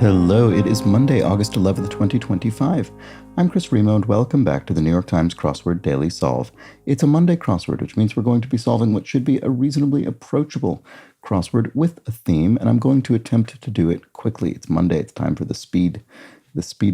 Hello, it is Monday, August 11th, 2025. I'm Chris Remo, and welcome back to the New York Times Crossword Daily Solve. It's a Monday crossword, which means we're going to be solving what should be a reasonably approachable crossword with a theme, and I'm going to attempt to do it quickly. It's Monday, it's time for the speed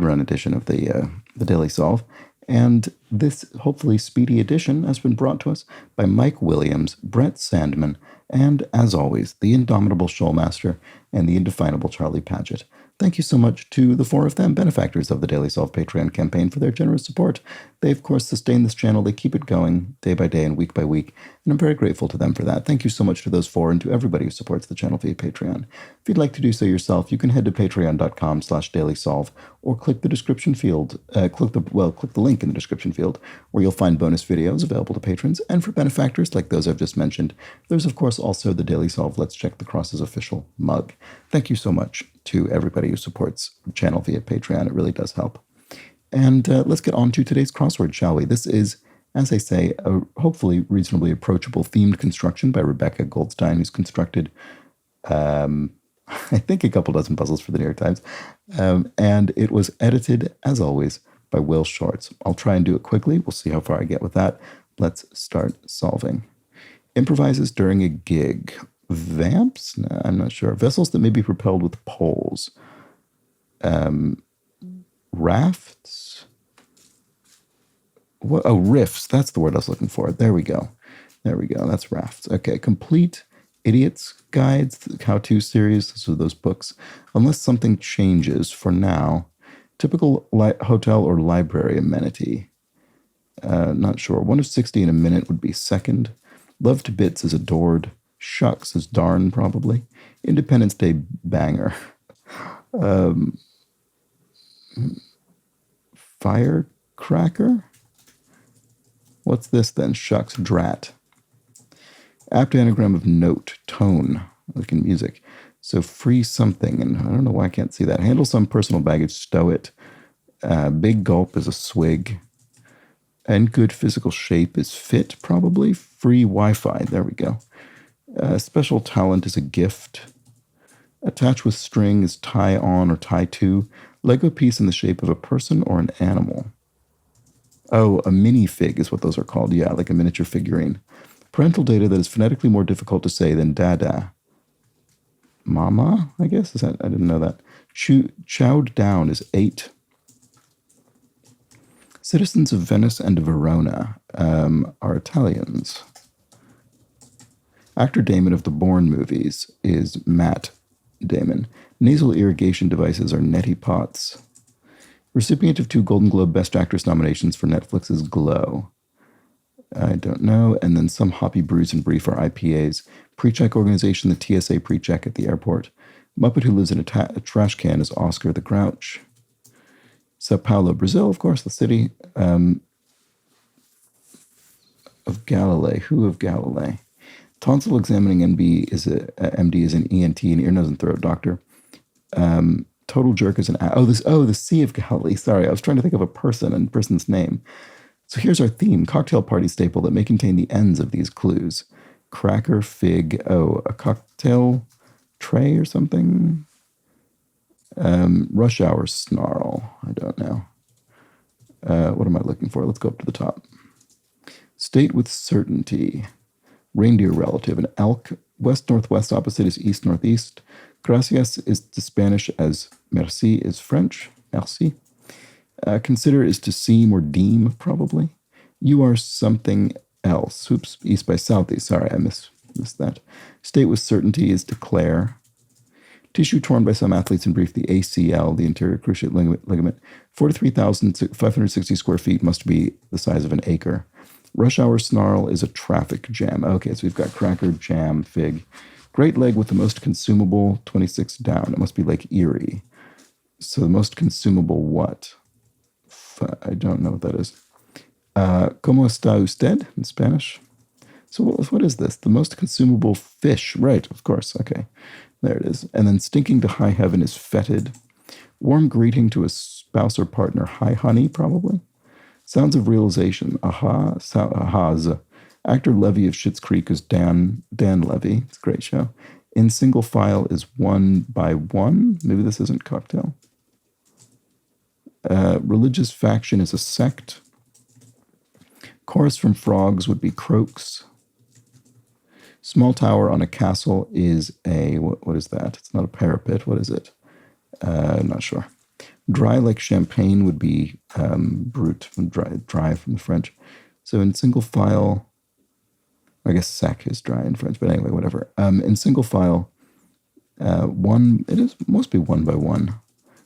run edition of the Daily Solve. And this hopefully speedy edition has been brought to us by Mike Williams, Brett Sandman, and, as always, the indomitable Shoalmaster and the indefinable Charlie Paget. Thank you so much to the four of them, benefactors of the Daily Solve Patreon campaign, for their generous support. They, of course, sustain this channel. They keep it going day by day and week by week, and I'm very grateful to them for that. Thank you so much to those four and to everybody who supports the channel via Patreon. If you'd like to do so yourself, you can head to patreon.com/dailysolve or click the description field, click the link in the description field, where you'll find bonus videos available to patrons. And for benefactors like those I've just mentioned, there's, of course, also the Daily Solve Let's Check the Crosses official mug. Thank you so much to everybody who supports the channel via Patreon. It really does help. And let's get on to today's crossword, shall we? This is, as I say, a hopefully reasonably approachable themed construction by Rebecca Goldstein, who's constructed, I think, a couple dozen puzzles for the New York Times. And it was edited, as always, by Will Shorts. I'll try and do it quickly. We'll see how far I get with that. Let's start solving. Improvises during a gig. Vamps? No, I'm not sure. Vessels that may be propelled with poles. Rafts? What? Oh, riffs. That's the word I was looking for. There we go. That's rafts. Okay. Complete Idiot's Guides, the how-to series. So those books. Unless something changes, for now. Typical hotel or library amenity. Not sure. 1 of 60 in a minute would be second. Love to Bits is adored. Shucks is darn, probably. Independence Day banger. Firecracker? What's this then? Shucks, drat. Apt anagram of note, tone, like in music. So free something, and I don't know why I can't see that. Handle some personal baggage, stow it. Big gulp is a swig. And good physical shape is fit, probably. Free Wi-Fi, there we go. Special talent is a gift. Attach with string is tie on or tie to. Lego piece in the shape of a person or an animal. Oh, a minifig is what those are called. Yeah, like a miniature figurine. Parental data that is phonetically more difficult to say than dada. Mama, I guess? I didn't know that. Chowed down is 8. Citizens of Venice and Verona are Italians. Actor Damon of the Bourne movies is Matt Damon. Nasal irrigation devices are neti pots. Recipient of 2 Golden Globe Best Actress nominations for Netflix's Glow. I don't know. And then Some Hoppy Brews and Brief are IPAs. Pre-check organization, the TSA pre-check at the airport. Muppet who lives in a trash can is Oscar the Grouch. Sao Paulo, Brazil, of course, the city of Galilee. Who of Galilee? Tonsil examining MD is an ENT, an ear, nose, and throat doctor. Total jerk is the Sea of Galilee. Sorry, I was trying to think of a person and person's name. So here's our theme: cocktail party staple that may contain the ends of these clues. Cracker, fig. Oh, a cocktail tray or something. Rush hour snarl. I don't know. What am I looking for? Let's go up to the top. State with certainty. Reindeer relative. An elk. West-northwest opposite is east-northeast. Gracias is to Spanish as merci is French. Merci. Consider is to seem or deem, probably. You are something else. Oops, east by southeast. Sorry, I missed that. State with certainty is declare. Tissue torn by some athletes in brief, the ACL, the anterior cruciate ligament. 43,560 square feet must be the size of an acre. Rush hour snarl is a traffic jam. Okay, so we've got cracker, jam, fig. Great leg with the most consumable, 26 down. It must be Lake Erie. So the most consumable what? I don't know what that is. ¿Cómo está usted in Spanish? So what is this? The most consumable fish. Right, of course. Okay, there it is. And then stinking to high heaven is fetid. Warm greeting to a spouse or partner. Hi, honey, probably. Sounds of realization. Aha, ahas. Actor Levy of Schitt's Creek is Dan Levy. It's a great show. In single file is 1 by 1. Maybe this isn't cocktail. Religious faction is a sect. Chorus from frogs would be croaks. Small tower on a castle is a, what is that? It's not a parapet. What is it? I'm not sure. Dry like champagne would be brut, dry from the French. So in single file, I guess sec is dry in French, but anyway, whatever. In single file, must be 1 by 1.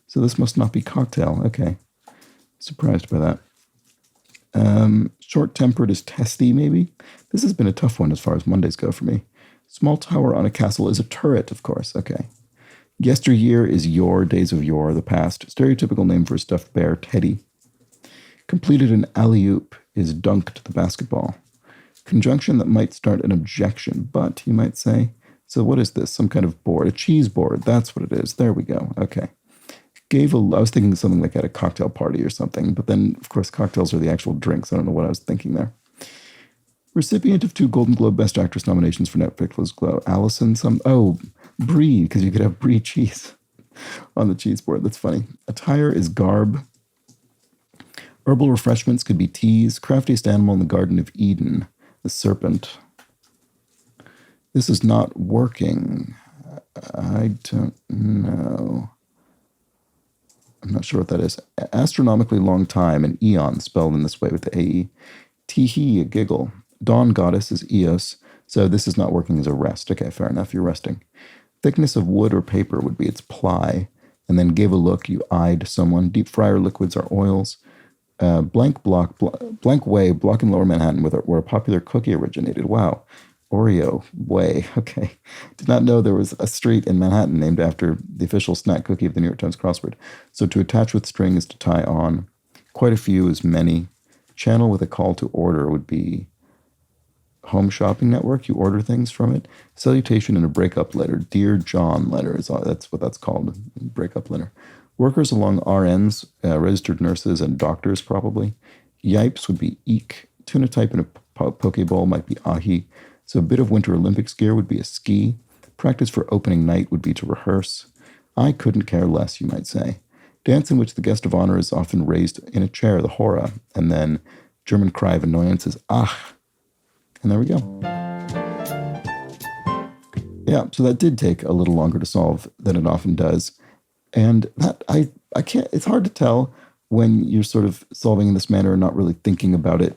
So this must not be cocktail. Okay. Surprised by that. Short-tempered is testy, maybe. This has been a tough one as far as Mondays go for me. Small tower on a castle is a turret, of course. Okay. Yesteryear is yore, days of yore, the past. Stereotypical name for a stuffed bear, teddy. Completed an alley-oop is dunked the basketball. Conjunction that might start an objection, but you might say, so what is this? Some kind of board, a cheese board. That's what it is. There we go. Okay. I was thinking something like at a cocktail party or something, but then, of course, cocktails are the actual drinks. I don't know what I was thinking there. Recipient of 2 Golden Globe Best Actress nominations for Netflix Glow. Allison, brie, because you could have brie cheese on the cheese board. That's funny. Attire is garb. Herbal refreshments could be teas. Craftiest animal in the Garden of Eden, the serpent. This is not working. I don't know. I'm not sure what that is. Astronomically long time, an eon spelled in this way with the AE. Teehee, a giggle. Dawn goddess is Eos, so this is not working as a rest. Okay, fair enough, you're resting. Thickness of wood or paper would be its ply. And then gave a look, you eyed someone. Deep fryer liquids are oils. Blank Way, block in Lower Manhattan, where a popular cookie originated. Wow. Oreo Way. Okay. Did not know there was a street in Manhattan named after the official snack cookie of the New York Times crossword. So to attach with string is to tie on. Quite a few is many. Channel with a call to order would be Home Shopping Network. You order things from it. Salutation in a breakup letter. Dear John letter. That's what that's called. Breakup letter. Workers along RNs, registered nurses and doctors probably. Yipes would be eek. Tuna type in a poke bowl might be ahi. So a bit of Winter Olympics gear would be a ski. Practice for opening night would be to rehearse. I couldn't care less, you might say. Dance in which the guest of honor is often raised in a chair, the hora. And then German cry of annoyance is ach. And there we go. Yeah, so that did take a little longer to solve than it often does. And that I can't, it's hard to tell when you're sort of solving in this manner and not really thinking about it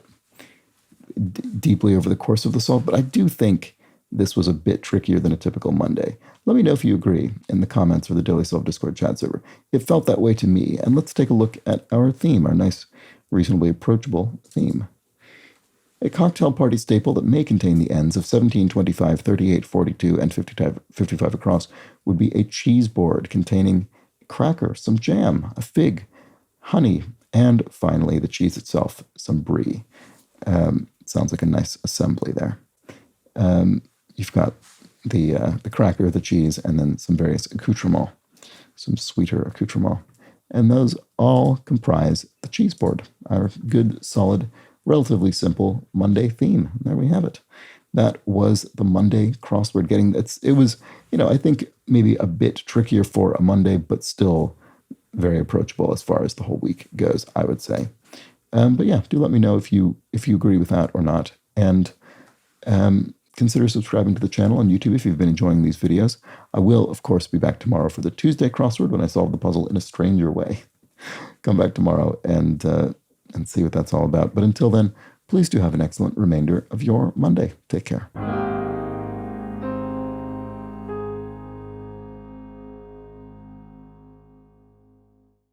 deeply over the course of the solve, but I do think this was a bit trickier than a typical Monday. Let me know if you agree in the comments or the Daily Solve Discord chat server. It felt that way to me, and let's take a look at our theme, our nice, reasonably approachable theme. A cocktail party staple that may contain the ends of 17, 25, 38, 42, and 55 across would be a cheese board containing a cracker, some jam, a fig, honey, and finally the cheese itself, some brie. Sounds like a nice assembly there. You've got the cracker, the cheese, and then some various accoutrements, some sweeter accoutrements. And those all comprise the cheese board, our good, solid, relatively simple Monday theme. There we have it. That was the Monday crossword. It was, I think maybe a bit trickier for a Monday, but still very approachable as far as the whole week goes, I would say. But yeah, do let me know if you agree with that or not. And consider subscribing to the channel on YouTube if you've been enjoying these videos. I will, of course, be back tomorrow for the Tuesday crossword when I solve the puzzle in a stranger way. Come back tomorrow and see what that's all about. But until then, please do have an excellent remainder of your Monday. Take care.